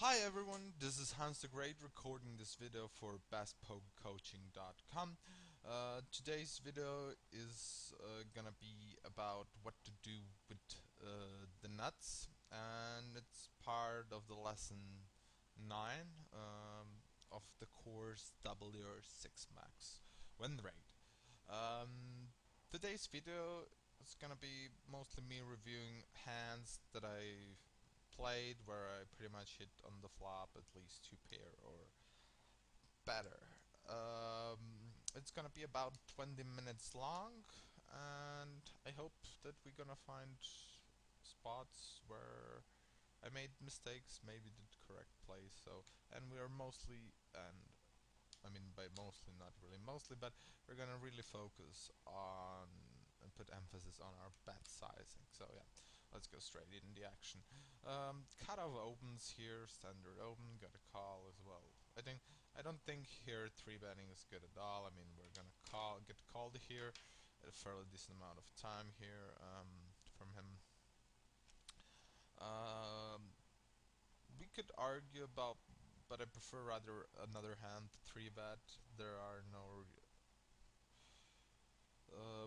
Hi everyone, this is Hans the Great recording this video for bestpokercoaching.com. Today's video is gonna be about what to do with the nuts, and it's part of the lesson 9 of the course WR6 Max Winrate. Today's video is gonna be mostly me reviewing hands that I played where I pretty much hit on the flop at least 2 pair or better. It's gonna be about 20 minutes long, and I hope that we're gonna find spots where I made mistakes, maybe did correct plays. And we are mostly, and I mean by mostly, not really mostly, but we're gonna really focus on and put emphasis on our bet sizing. So yeah, let's go straight into the action. Cutoff opens here, standard open, got a call as well. I don't think here 3 betting is good at all. I mean, we're gonna get called here at a fairly decent amount of time here from him. Um, we could argue about, but I prefer rather another hand 3 bet. There are no,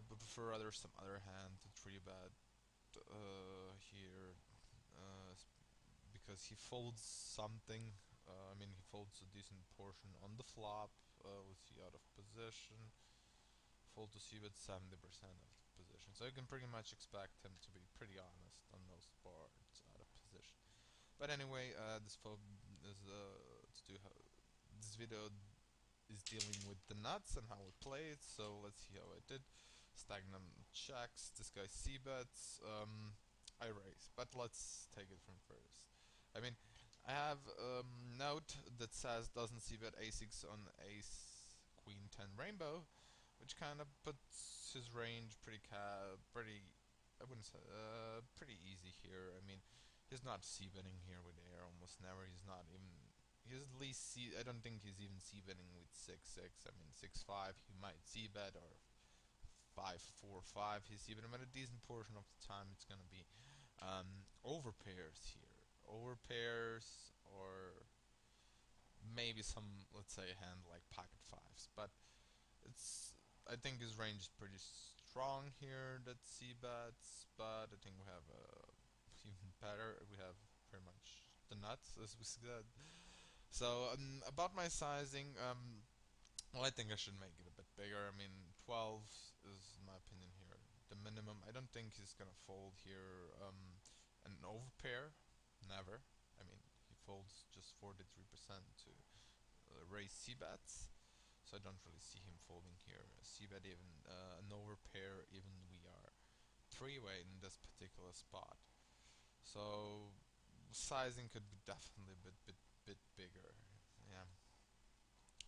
but prefer rather some other hand to 3 bet here, uh, because he folds something. I mean, he folds a decent portion on the flop. Was he out of position? Fold to see with 70% of the position. So you can pretty much expect him to be pretty honest on those boards out of position. But anyway, this video is dealing with the nuts and how we play it. So let's see how I did. Stagnum checks. This guy c bets. I raise, but let's take it from first. I mean, I have note that says doesn't c bet a6 on ace queen 10 rainbow, which kind of puts his range pretty. I wouldn't say pretty easy here. I mean, he's not c-betting here with air almost never. He's not even. He's at least c. I don't think he's even c-betting with 6-6. I mean 6-5. He might c-bet or 5-4-5. He's c-betting, but a decent portion of the time it's gonna be over pairs here. Over pairs or maybe some, let's say, a hand like pocket fives, but it's. I think his range is pretty strong here. That c bets, but I think we have even better. We have pretty much the nuts, as we said. So about my sizing, well, I think I should make it a bit bigger. I mean, 12 is, in my opinion, here the minimum. I don't think he's gonna fold here an overpair. Never. I mean, he folds just 43% to raise c bets. So I don't really see him folding here. C-bet even an overpair, even we are three-way in this particular spot. So sizing could be definitely a bit bigger. Yeah.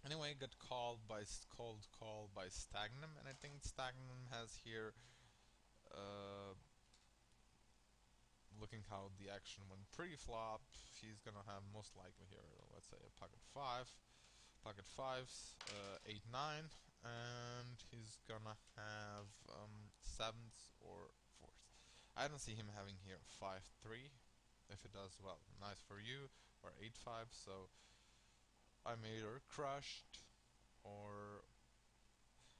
Anyway, got called by Stagnum, and I think Stagnum has here. Uh, Looking how the action went pre-flop, he's gonna have most likely here, let's say a pocket fives, 8-9, and he's gonna have sevens or fours. I don't see him having here 5-3. If it does, well, nice for you, or 8-5. So I'm either crushed or.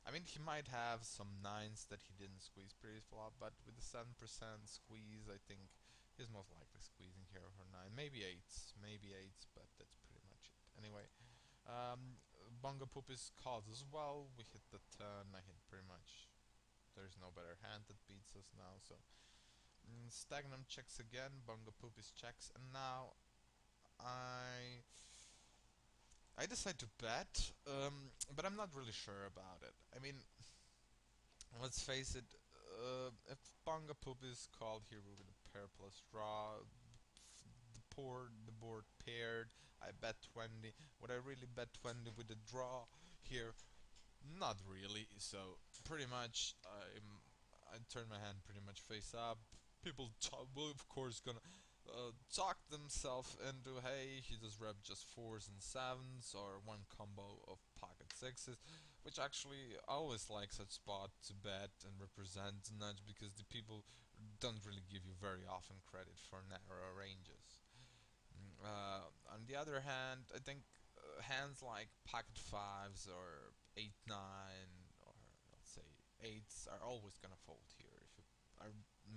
I mean, he might have some nines that he didn't squeeze pre-flop, but with the 7% squeeze, I think he's most likely squeezing here for 9. Maybe eights, but that's pretty much it. Anyway, Bongo Poopis calls as well. We hit the turn. I hit pretty much. There's no better hand that beats us now. So Stagnum checks again. Bongo Poopis checks, and now I decide to bet, but I'm not really sure about it. I mean, let's face it. If Bongo Poopis called here with a pair plus draw, the board paired. I bet 20. Would I really bet 20 with a draw here? Not really. So pretty much I turn my hand pretty much face up. People will of course gonna talk themselves into, hey, he just rep just fours and sevens or one combo of pocket sixes, which actually I always like such spot to bet and represent nudge, because the people don't really give you very often credit for narrow ranges. On other hand, I think hands like pocket fives or 8-9 or let's say eights are always gonna fold here. If you, I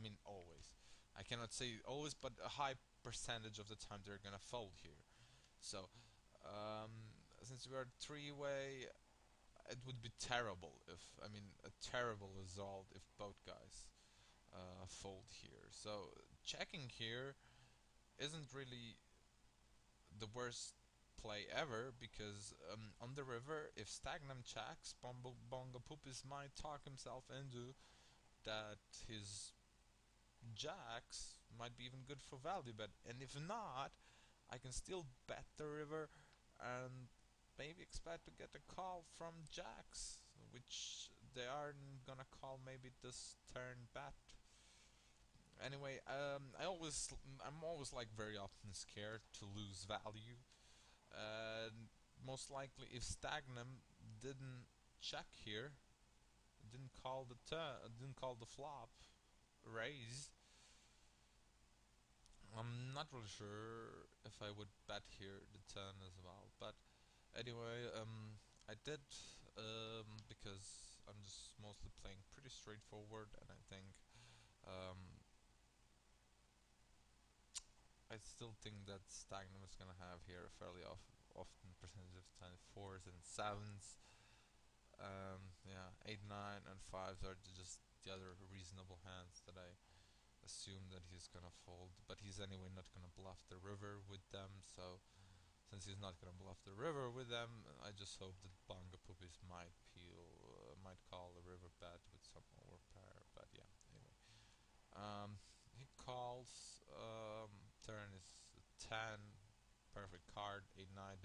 mean always. I cannot say always, but a high percentage of the time they're gonna fold here. So um, since we are three-way, it would be terrible if I mean a terrible result if both guys fold here. So checking here isn't really the worst play ever because on the river, if Stagnum checks, Bonga Pupis might talk himself into that his jacks might be even good for value bet, and if not, I can still bet the river and maybe expect to get a call from jacks, which they are gonna call maybe this turn bet. Anyway, I'm always like very often scared to lose value. And most likely, if Stagnum didn't check here, didn't call the flop, raise, I'm not really sure if I would bet here the turn as well. But anyway, I did because I'm just mostly playing pretty straightforward, and I think um, I still think that Stagnum is gonna have here a fairly often percentage of time fours and sevens. Yeah, 8, 9, and 5s are just the other reasonable hands that I assume that he's gonna fold. But he's anyway not gonna bluff the river with them, so since he's not gonna bluff the river with them, I just hope that Bonga Puppies might call the river bet with some overpair. But yeah, anyway. He calls, turn is 10, perfect card, 8 9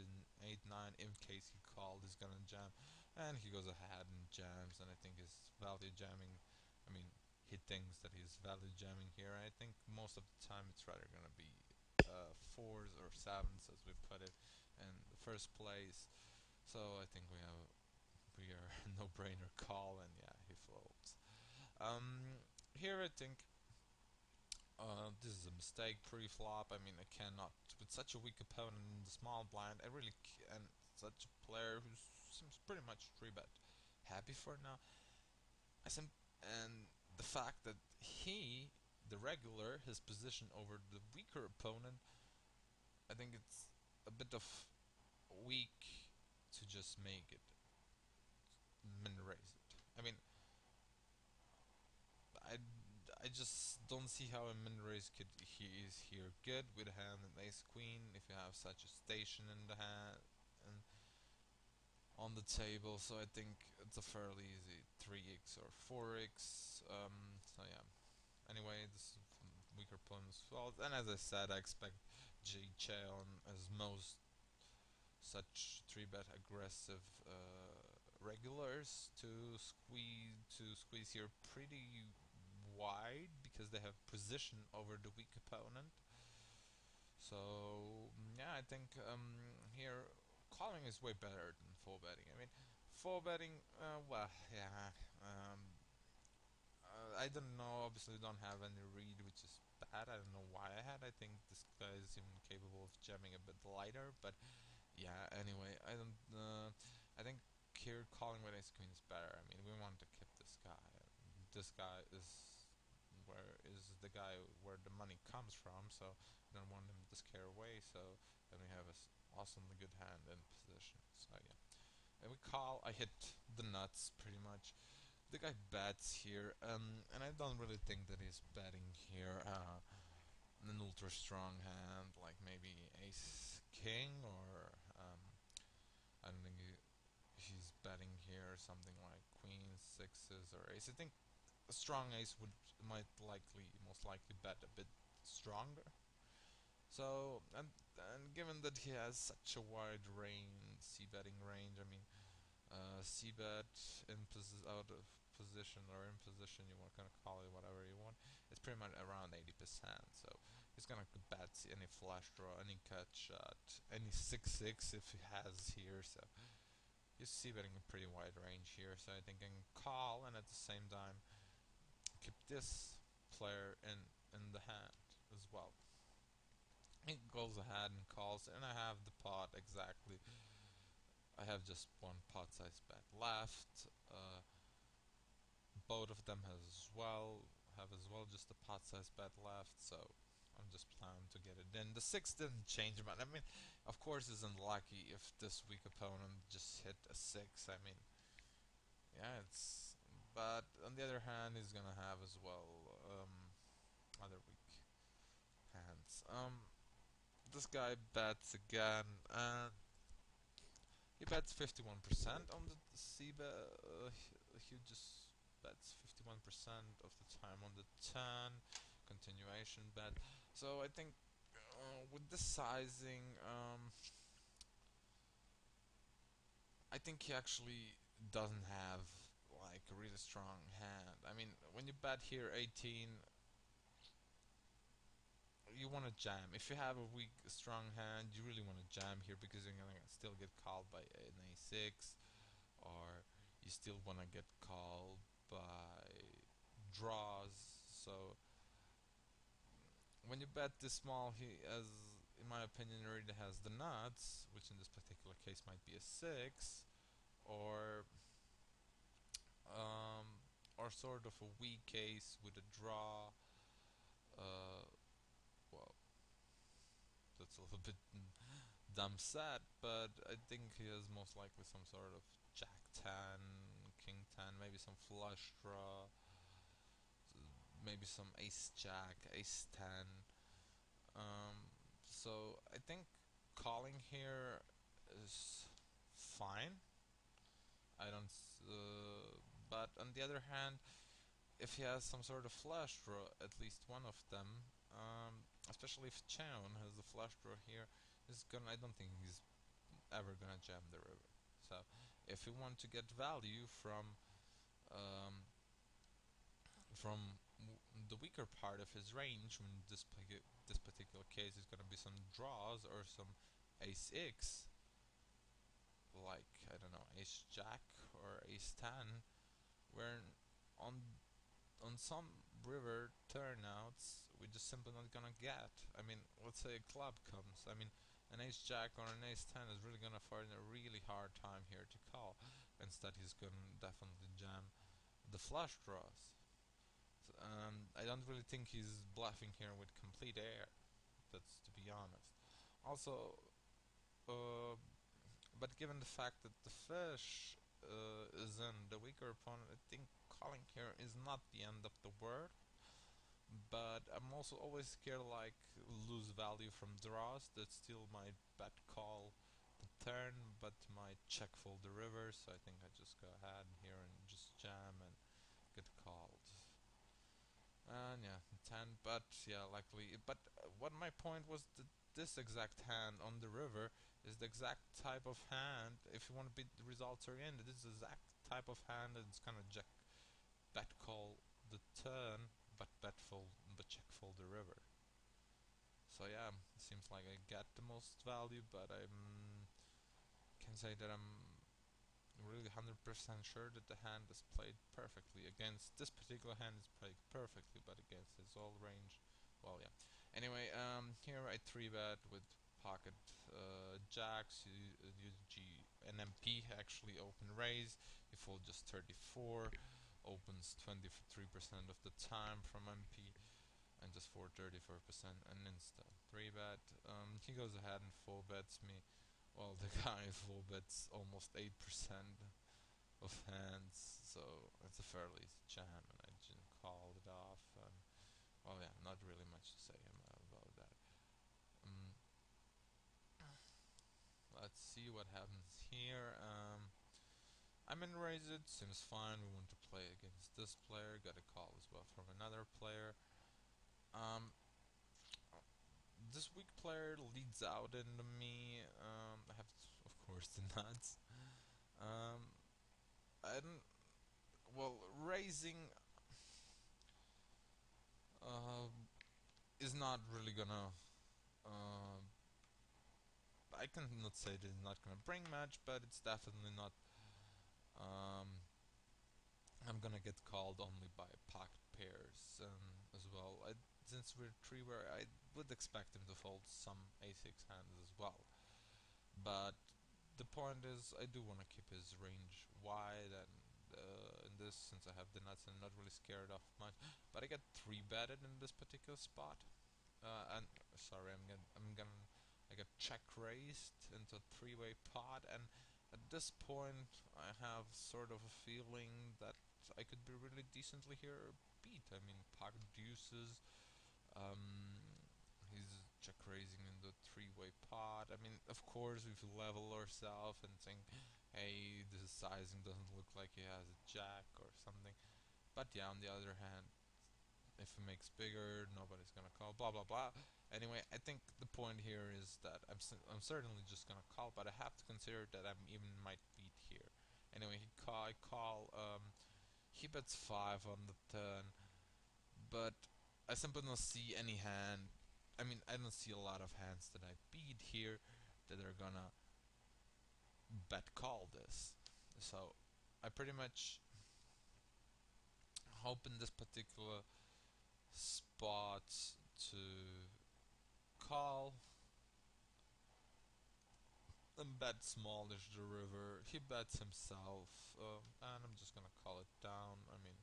in case he called he's gonna jam, and he goes ahead and jams, and I think he's value jamming. I mean, he thinks that he's value jamming here. I think most of the time it's rather gonna be fours or sevens as we put it in the first place. So I think we are no brainer call, and yeah, he folds. Here I think this is a mistake pre-flop. I mean, I cannot with such a weak opponent in the small blind. I really and such a player who seems pretty much three bet happy for now. I sim and the fact that he, the regular, his position over the weaker opponent, I think it's a bit of weak to just make it min raise it. I mean, I I just don't see how a min raise could he is here good with a hand and ace queen if you have such a station in the hand and on the table. So I think it's a fairly easy 3x or 4x. So yeah. Anyway, this weaker opponent's fault. And as I said, I expect J Cheon as most such 3-bet aggressive regulars to squeeze here pretty wide because they have position over the weak opponent. So yeah, I think here calling is way better than full betting. I mean, full betting, well, yeah. I don't know. Obviously, don't have any read, which is bad. I don't know why I had. I think this guy is even capable of jamming a bit lighter, but yeah. Anyway, I don't. I think here calling with ace queen is better. I mean, we want to keep this guy. This guy is the guy where the money comes from, so we don't want him to scare away. So then we have a awesomely good hand in position. So yeah, and we call. I hit the nuts pretty much. The guy bets here, and I don't really think that he's betting here an ultra strong hand like maybe ace king or I don't think he's betting here something like queens, sixes, or ace. I think a strong ace most likely bet a bit stronger. So and given that he has such a wide range, c betting range, I mean c-bet out of position or in position, you want gonna call it whatever you want. It's pretty much around 80%. So he's gonna bet any flush draw, any cut shot, any 6-6 if he has here. So he's c-betting a pretty wide range here. So I think I can call and at the same time keep this player in the hand as well. He goes ahead and calls, and I have the pot exactly. I have just one pot size bet left. Both of them have as well just a pot size bet left, so I'm just planning to get it in. The six didn't change much. I mean, of course, it's unlucky if this weak opponent just hit a six. I mean, yeah, it's. But on the other hand, he's gonna have as well other weak hands. This guy bets again, and he bets 51% on the C bet. He just bets 51% of the time on the 10 continuation bet. So I think with this sizing, I think he actually doesn't have like a really strong hand. I mean, when you bet here 18, you want to jam. If you have a weak, strong hand, you really want to jam here because you're gonna still get called by an a6, or you still want to get called by draws. So when you bet this small, he, as in my opinion, already has the nuts, which in this particular case might be a six, or um, or sort of a weak case with a draw. Uh, well, that's a little bit dumb set, but I think he has most likely some sort of Jack 10, King 10, maybe some flush draw, maybe some Ace Jack, Ace 10. So I think calling here is fine. I don't. But on the other hand, if he has some sort of flush draw, at least one of them, especially if Cheon has the flush draw here, is gonna. I don't think he's ever gonna jam the river. So if you want to get value um, from the weaker part of his range, when this particular case is gonna be some draws or some ace x, like I don't know, ace jack or ace 10, where on on some river turnouts we just simply not gonna get. I mean, let's say a club comes. I mean, an ace jack or an ace 10 is really gonna find a really hard time here to call. Instead, he's gonna definitely jam the flush draws. I don't really think he's bluffing here with complete air. That's to be honest. Also, uh, but given the fact that the fish is in the weaker opponent, I think calling here is not the end of the world. But I'm also always scared like lose value from draws that still might bet call the turn, but might check fold the river. So I think I just go ahead here and just jam and get called. And yeah, 10, but yeah, likely. But what my point was that this exact hand on the river is the exact type of hand. If you want to beat the results oriented, this is the exact type of hand that's gonna jack bet call the turn, but bet fold, but check fold the river. So yeah, it seems like I get the most value, but I can say that I'm really 100% sure that the hand is played perfectly against this particular hand is played perfectly, but against his all range, well, yeah. Anyway, here I 3-bet with pocket jacks, UG, and MP actually open raise. You fold just 34, opens 23% of the time from MP, and just for 34% an insta 3-bet. He goes ahead and 4-bets me. Well, the guy 4-bets almost 8% of hands, so it's a fairly easy jam, and I just called it off. And well, yeah, not really much to say about that. Um, let's see what happens here. I'm in raise it, seems fine. We want to play against this player. Got a call as well from another player. Um, this weak player leads out into me. I have, of course, the nuts. Um, I don't. Well, raising uh, is not really gonna. Uh, I cannot say that it's not gonna bring much, but it's definitely not. Um, I'm gonna get called only by pocket pairs as well. since we're three where I would expect him to fold some a6 hands as well. But the point is, I do want to keep his range wide, and in this, since I have the nuts, I'm not really scared of much. But I get three betted in this particular spot, and sorry, I get check raised into a three-way pot, and at this point, I have sort of a feeling that I could be really decently here beat. I mean, pocket deuces. Um, he's check raising in the three-way pot. I mean, of course, if we level ourselves and think, hey, this sizing doesn't look like he has a jack or something. But yeah, on the other hand, if it makes bigger, nobody's gonna call. Blah blah blah. Anyway, I think the point here is that I'm certainly just gonna call, but I have to consider that I'm even might beat here. Anyway, I call. He bets five on the turn, but I simply don't see any hand. I mean, I don't see a lot of hands that I beat here that are gonna bet call this. So I pretty much hope in this particular spot to call and bet smallish the river. He bets himself, and I'm just gonna call it down. I mean,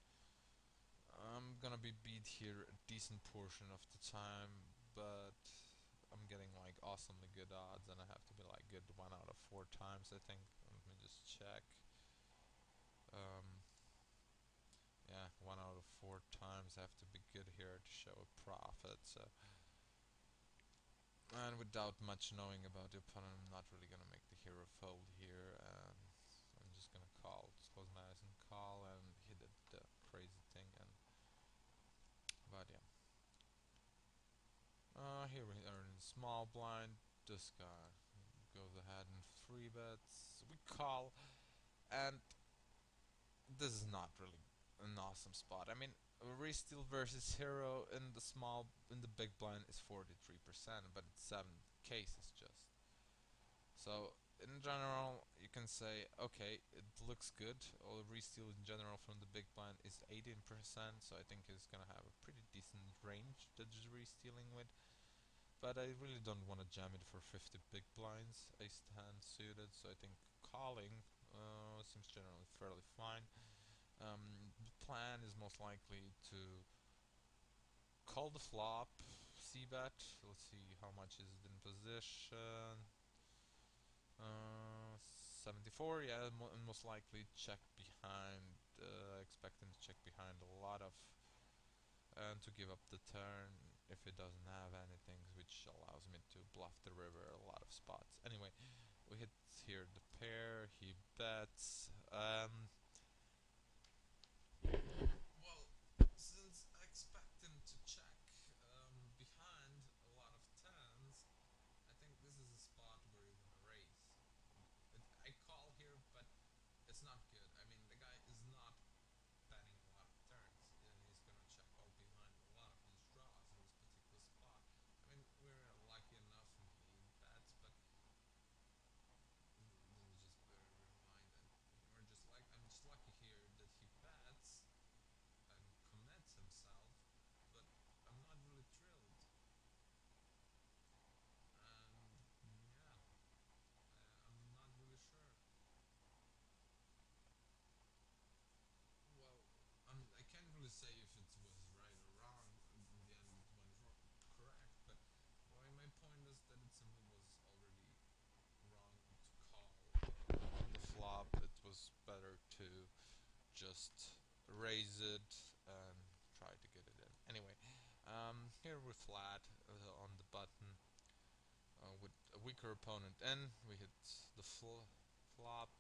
I'm gonna be beat here a decent portion of the time, but I'm getting like awesomely good odds, and I have to be like good 1 out of 4 times, I think. Let me just check. Um, yeah, 1 out of 4 times I have to be good here to show a profit. So, and without much knowing about the opponent, I'm not really gonna make the hero fold here, and I'm just gonna call, just close my eyes and call, and he did the crazy thing, and but yeah. Here we are in small blind. This guy goes ahead and three bets. We call, and this is not really an awesome spot. I mean, Resteel versus Hero in the big blind is 43%, but it's 7 cases just. So in general, you can say, okay, it looks good. Or Resteel in general from the big blind is 18%, so I think he's gonna have a pretty decent range that he's Restealing with. But I really don't want to jam it for 50 big blinds. Ace 10 suited, so I think calling seems generally fairly fine. The plan is most likely to call the flop, c-bet. Let's see how much is it in position. 74, yeah, and most likely check behind. Expecting to check behind a lot of, and to give up the turn if it doesn't have anything, which allows me to bluff the river a lot of spots. Anyway, we hit here the pair. He bets. Well, since I expect him to check behind a lot of tens, I think this is a spot where you want to raise. I call here, but it's not good. I mean, the guy is not betting a lot of turns, and he's gonna check out behind a lot of his draws in this particular spot. I mean, we're lucky enough and he bets, but let me just bear in mind that I'm just lucky here that he bets and commits himself, but I'm not really thrilled. And yeah, I'm not really sure. Well, I can't really say if it was right or wrong. In the end, it went correct, but my point is that it simply was already wrong to call on the flop. It was better to just raise it and try to get it in. Anyway, here we're flat on the button with a weaker opponent, and we hit the flop,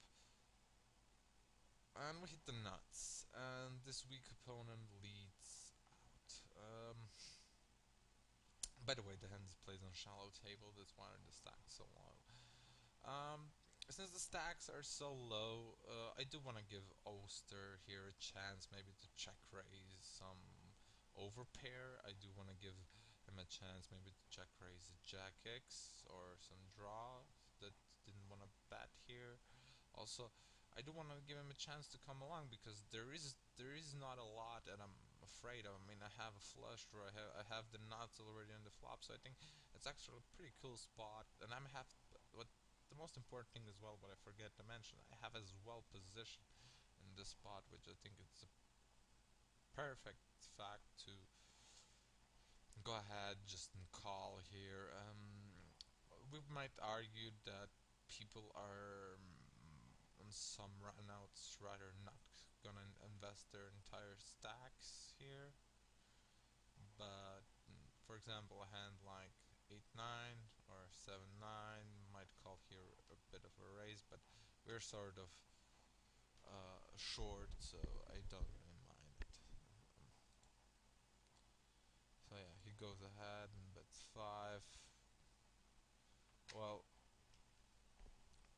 and we hit the nuts, and this weak opponent leads out. By the way, the hand is placed on shallow table, that's why the stack is so low. Since the stacks are so low, I do want to give Oster here a chance, maybe to check raise some overpair. I do want to give him a chance, maybe to check raise a Jack X or some draw that didn't want to bet here. Also, I do want to give him a chance to come along because there is not a lot that I'm afraid of. I mean, I have a flush draw. I have the nuts already on the flop, so I think it's actually a pretty cool spot. And I'm have what the most important thing as well, what I forget to mention, I have as well position in this spot, which I think it's a perfect fact to go ahead just and call here. We might argue that people are on some runouts rather not gonna invest their entire stacks here, but for example, a hand like 8-9 or 7-9 might call here a bit of a raise, but we're sort of short, so I don't really mind it. So yeah, he goes ahead and bets 5. Well,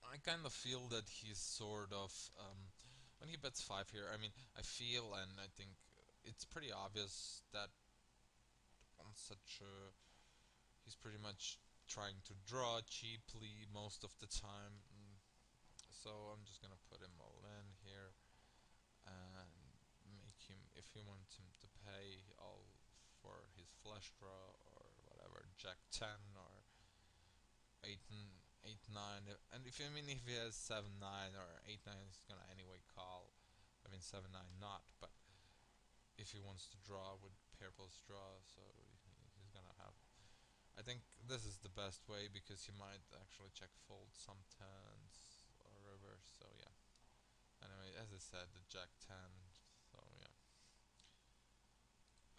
I kind of feel that he's sort of when he bets 5 here. I mean, I feel and I think it's pretty obvious that on such a he's pretty much trying to draw cheaply most of the time. So I'm just gonna put him all in here and make him, if he wants him to pay all for his flush draw or whatever, Jack 10 or 8 and 8-9, and if I mean if he has 7-9 or 8-9, he's gonna anyway call. I mean 7-9 not, but if he wants to draw with pair plus draw, so he's gonna have. I think this is the best way because he might actually check fold some tens or reverse. So yeah. Anyway, as I said, the Jack 10. So yeah.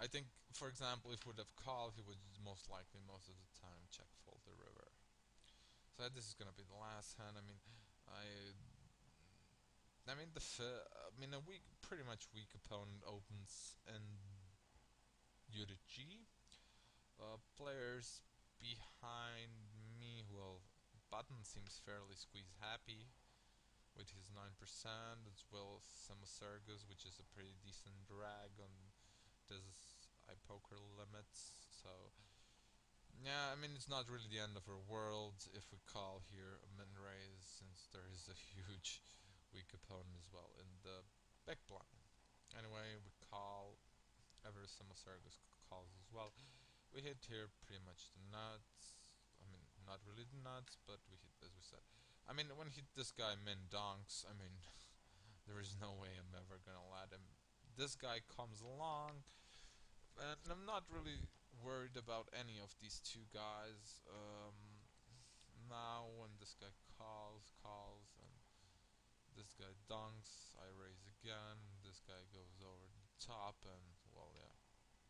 I think, for example, if he would have called, he would most likely most of the time check fold the river. So this is gonna be the last hand. I mean a weak, pretty much weak opponent opens in U to G. Players behind me, well, Button seems fairly squeeze happy with his 9%, as well as Samosergus, which is a pretty decent drag on this iPoker limits. So yeah, I mean it's not really the end of our world if we call here a min raise, since there is a huge weak opponent as well in the big blind. Anyway, we call. Ever Samosergus calls as well. We hit here pretty much the nuts. I mean, not really the nuts, but we hit, as we said. I mean, when hit this guy min donks, I mean, there is no way I'm ever gonna let him. This guy comes along, and I'm not really worried about any of these two guys. Now, when this guy calls, and this guy donks, I raise again. This guy goes over the top, and well, yeah.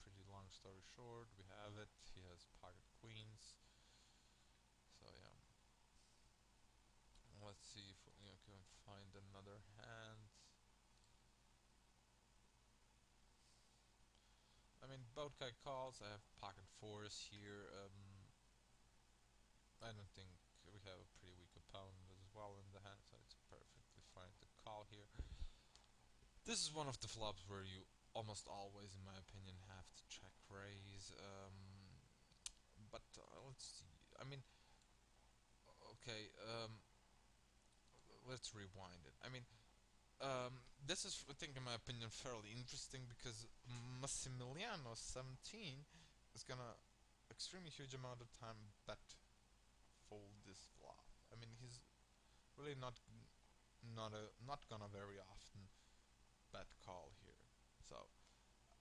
Pretty long story short, we have it. He has pocket queens. So yeah. Let's see if we can find another hand. I mean, both guy calls. I have pocket fours here. I don't think we have a pretty weak opponent as well in the hand, so it's perfectly fine to call here. This is one of the flops where you almost always, in my opinion, have to check raise. But let's see. I mean, okay. Let's rewind it. I mean, this is, I think, in my opinion, fairly interesting because Massimiliano 17 is gonna extremely huge amount of time bet fold this flop. I mean, he's really not gonna very often bet call here. So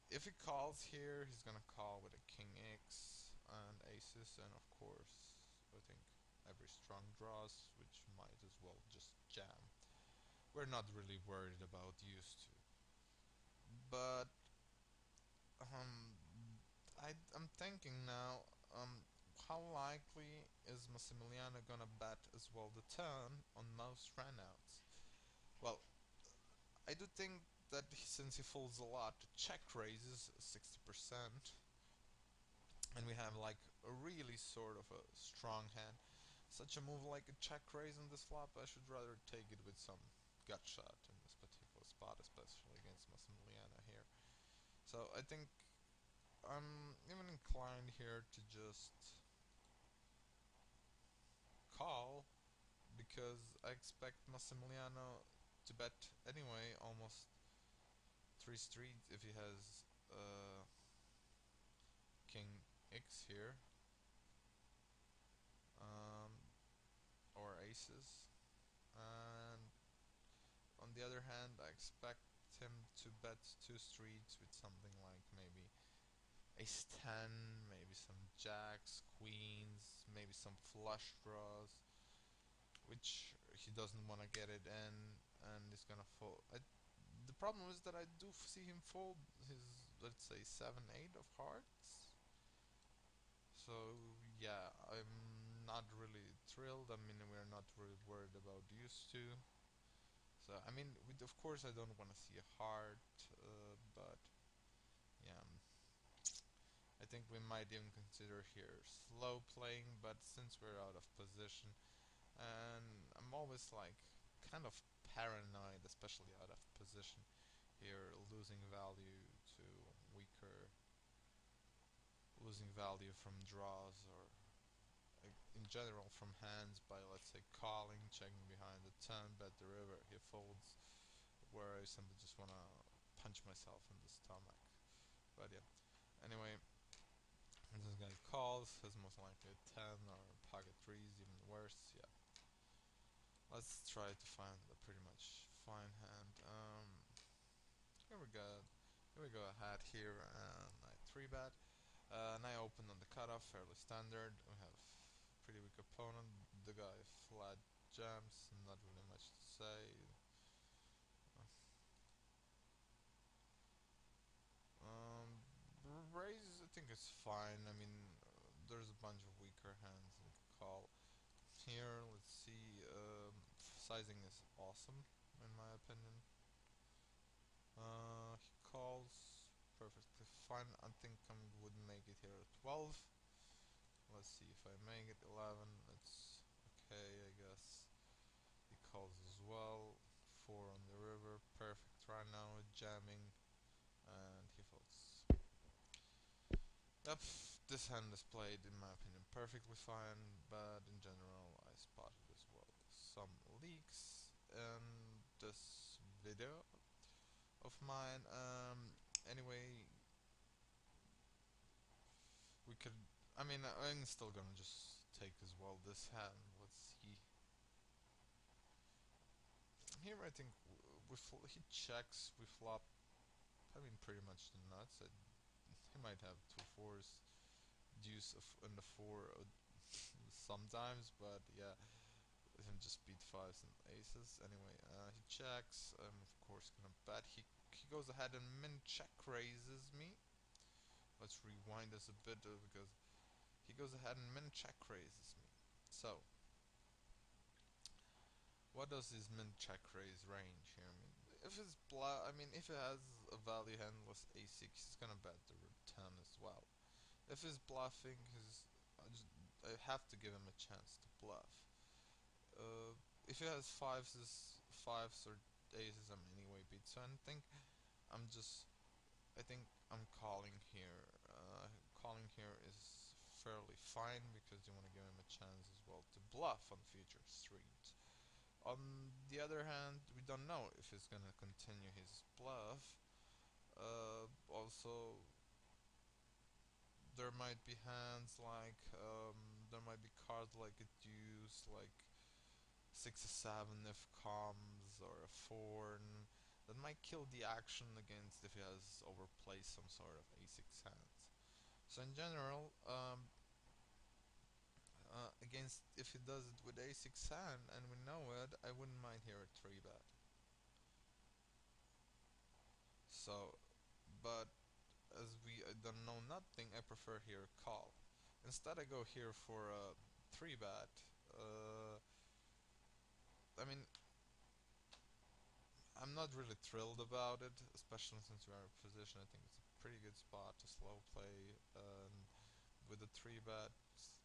if he calls here, he's gonna call with a king X and aces, and of course, I think every strong draws, which might as well just jam. We're not really worried about used to. But I'm thinking now, how likely is Massimiliano gonna bet as well the turn on most runouts? Well, I do think that since he folds a lot, check raises 60%, and we have like a really sort of a strong hand. Such a move like a check raise on this flop, I should rather take it with some gut shot in this particular spot, especially against Massimiliano here. So I think I'm even inclined here to just call because I expect Massimiliano to bet anyway almost 3 streets if he has king X here, um, or aces, and on the other hand, I expect him to bet two streets with something like maybe ace 10, maybe some jacks, queens, maybe some flush draws, which he doesn't want to get it in, and he's gonna fold. The problem is that I do see him fold his, let's say, 7-8 of hearts. So yeah, I'm not really thrilled. I mean, we're not really worried about used to. So I mean, of course, I don't want to see a heart, but yeah, I think we might even consider here slow playing. But since we're out of position, and I'm always like kind of paranoid, especially out of position here, losing value to weaker, losing value from draws or in general from hands by, let's say, calling, checking behind the turn, bet the river, he folds, where I simply just wanna punch myself in the stomach. But yeah, anyway, this guy calls, has most likely a 10 or pocket 3s, even worse. Yeah, let's try to find a pretty much fine hand. Here we go. Here we go ahead here, and I 3-bet. And I open on the cutoff, fairly standard. We have pretty weak opponent. The guy flat jams, not really much to say. Um, Raise, I think it's fine. I mean, there's a bunch of weaker hands in call. Here, let's see. Sizing is awesome, in my opinion. He calls perfectly fine. I think I would make it here at 12. Let's see if I make it 11. It's okay, I guess. He calls as well. 4 on the river. Perfect right now. Jamming. And he folds. Yep, this hand is played, in my opinion, perfectly fine, but in general, I spotted as well some leaks in this video of mine. Anyway, we could. I mean, I'm still gonna just take as well this hand. Let's see. Here, I think he checks. We flop. I mean, pretty much the nuts. He might have two fours, deuce and the four sometimes, but yeah, him just beat fives and aces. Anyway, he checks. Of course, gonna bet. He goes ahead and min check raises me. Let's rewind this a bit because he goes ahead and min check raises me. So, what does his min check raise range here mean? If it's I mean, if it has a value handless a6, he's gonna bet the return as well. If he's bluffing, I have to give him a chance to bluff. If he has fives or aces, I'm anyway beat. So I'm just, I think I'm calling here. Calling here is fairly fine because you want to give him a chance as well to bluff on future streets. On the other hand, we don't know if he's gonna continue his bluff. Also, there might be hands like there might be cards like a deuce, like 6 or 7 if comes, or a 4 that might kill the action against if he has overplayed some sort of a6 hands. So in general, against if he does it with a6 hand and we know it, I wouldn't mind here a 3-bet. So, but as we don't know nothing, I prefer here a call. Instead, I go here for a 3-bet. I mean, I'm not really thrilled about it, especially since we're in a position. I think it's a pretty good spot to slow play. With a 3-bet,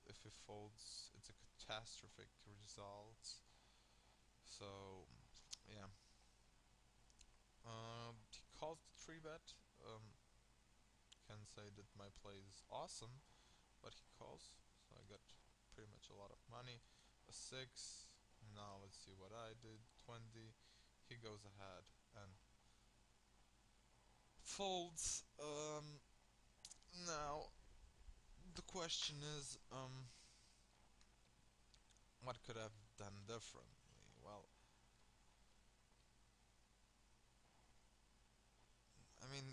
if it folds, it's a catastrophic result. So, yeah. He calls the 3-bet. Can say that my play is awesome, but he calls, so I got pretty much a lot of money. A 6. Now let's see what I did. 20. He goes ahead and folds. Now the question is, what could I have done differently? Well, I mean,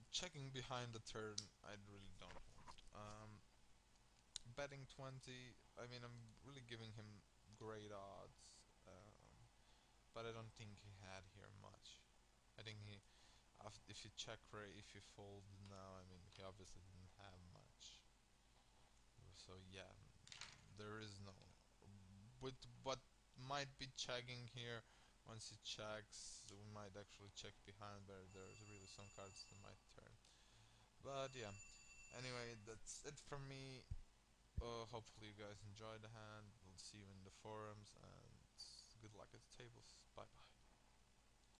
checking behind the turn, I really don't want. Betting 20, I mean, I'm really giving him great odds, but I don't think he had here much. I think if you check rate, if you fold now, I mean, he obviously didn't have much. So yeah, there is no. With what might be checking here, once he checks, we might actually check behind where there's really some cards that might turn. But yeah, anyway, that's it from me. Hopefully you guys enjoyed the hand. We'll see you in the forums, and good luck at the tables. Bye bye.